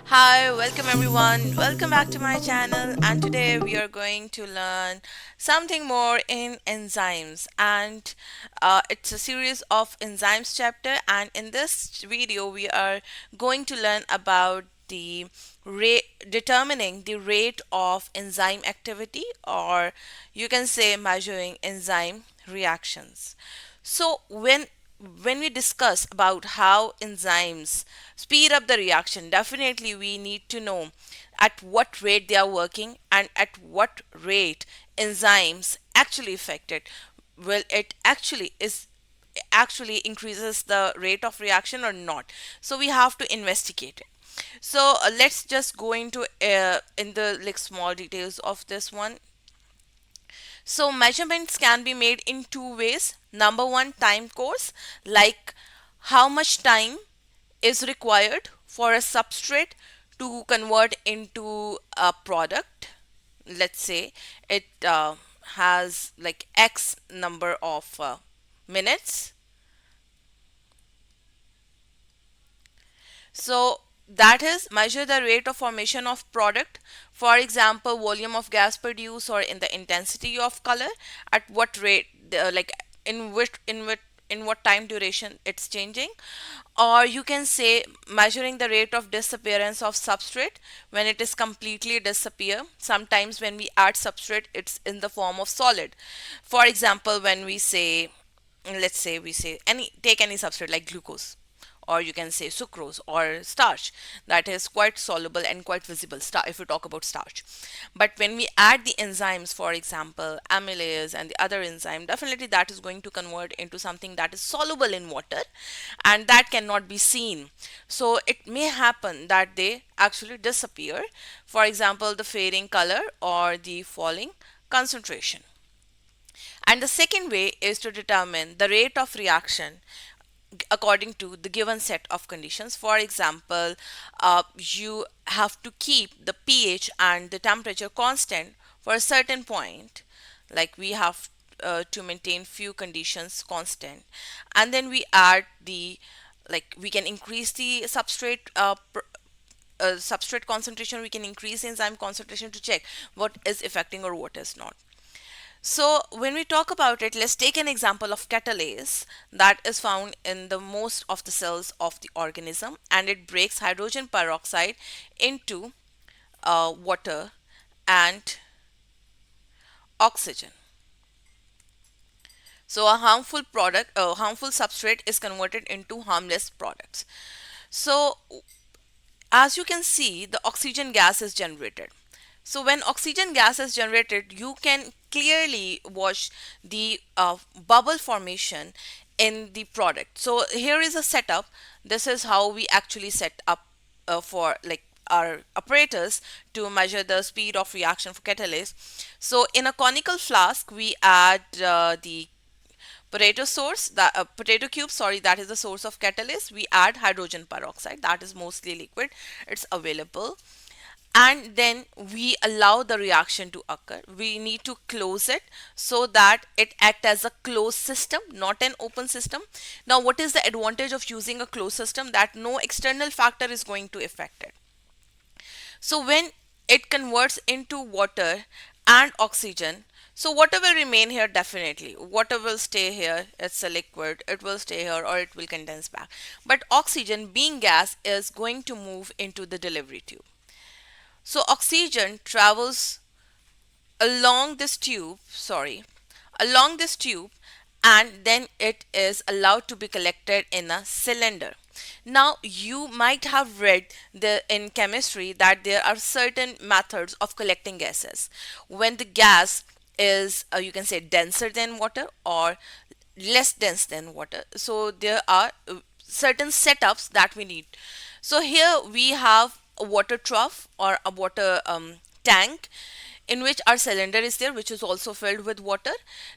Hi, welcome everyone. Welcome back to my channel. And today we are going to learn something more in enzymes. And it's a series of enzymes chapter. And in this video, we are going to learn about the rate determining the rate of enzyme activity, or you can say measuring enzyme reactions. So when we discuss about how enzymes speed up the reaction, definitely we need to know at what rate they are working and at what rate enzymes actually affect it. Will it actually increases the rate of reaction or not? So we have to investigate it. So let's just go into in the like small details of this one. So measurements can be made in two ways. Number one, time course, like how much time is required for a substrate to convert into a product. Let's say it has like X number of minutes. So that is measure the rate of formation of product. For example, volume of gas produced or in the intensity of color, at what rate, like in what time duration it's changing. Or you can say measuring the rate of disappearance of substrate when it is completely disappear. Sometimes when we add substrate, it's in the form of solid. For example, when we say, let's say we say any take any substrate like glucose, or you can say sucrose or starch, that is quite soluble and quite visible if you talk about starch. But when we add the enzymes, for example amylase and the other enzyme, definitely that is going to convert into something that is soluble in water and that cannot be seen. So it may happen that they actually disappear, for example the fading color or the falling concentration. And the second way is to determine the rate of reaction according to the given set of conditions. For example, you have to keep the pH and the temperature constant for a certain point. Like we have to maintain few conditions constant, and then we add the, like we can increase the substrate concentration, we can increase enzyme concentration to check what is affecting or what is not. So when we talk about it, let's take an example of catalase that is found in the most of the cells of the organism, and it breaks hydrogen peroxide into water and oxygen. So a harmful substrate is converted into harmless products. So as you can see, the oxygen gas is generated. So when oxygen gas is generated, you can clearly watch the bubble formation in the product. So here is a setup. This is how we actually set up for like our apparatus to measure the speed of reaction for catalase. So in a conical flask, we add the potato cube, sorry, that is the source of catalyst. We add hydrogen peroxide, that is mostly liquid, it's available, and then we allow the reaction to occur. We need to close it so that it act as a closed system, not an open system. Now what is the advantage of using a closed system? That no external factor is going to affect it. So when it converts into water and oxygen, so water will remain here, definitely. Water will stay here, it's a liquid, it will stay here or it will condense back. But oxygen, being gas, is going to move into the delivery tube. So oxygen travels along this tube, sorry, along this tube, and then it is allowed to be collected in a cylinder. Now you might have read in chemistry that there are certain methods of collecting gases. When the gas is you can say denser than water or less dense than water, so there are certain setups that we need. So here we have a water trough or a water tank in which our cylinder is there, which is also filled with water.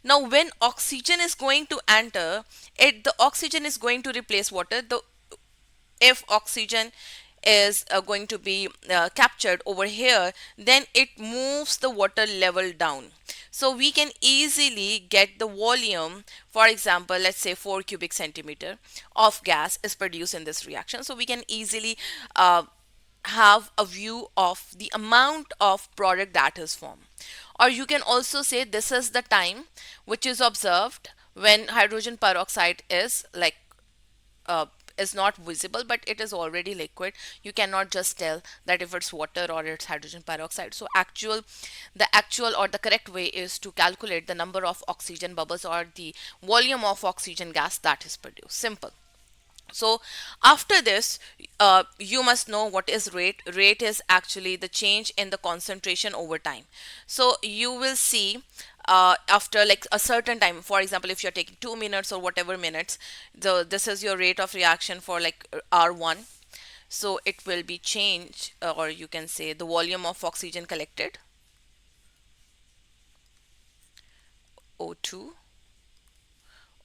Now when oxygen is going to enter it, the oxygen is going to replace water. The if oxygen is going to be captured over here, then it moves the water level down. So we can easily get the volume. For example, let's say 4 cubic centimeter of gas is produced in this reaction. So we can easily have a view of the amount of product that is formed. Or you can also say this is the time which is observed when hydrogen peroxide uh, is not visible, but it is already liquid. You cannot just tell that if it's water or it's hydrogen peroxide. So the actual or the correct way is to calculate the number of oxygen bubbles or the volume of oxygen gas that is produced. Simple. So after this, you must know what is rate. Rate is actually the change in the concentration over time. So you will see after like a certain time, for example, if you're taking 2 minutes or whatever minutes, this is your rate of reaction for like R1. So it will be changed, or you can say the volume of oxygen collected, O2,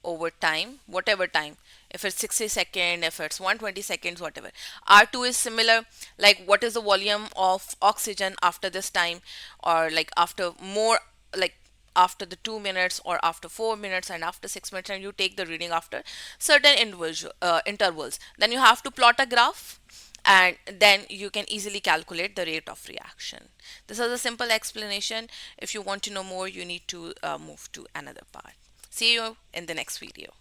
over time, whatever time, if it's 60 second, if it's 120 seconds, whatever. R2 is similar, like what is the volume of oxygen after this time, or like after more, like after the 2 minutes or after 4 minutes and after 6 minutes, and you take the reading after certain individual intervals. Then you have to plot a graph, and then you can easily calculate the rate of reaction. This is a simple explanation. If you want to know more, you need to move to another part. See you in the next video.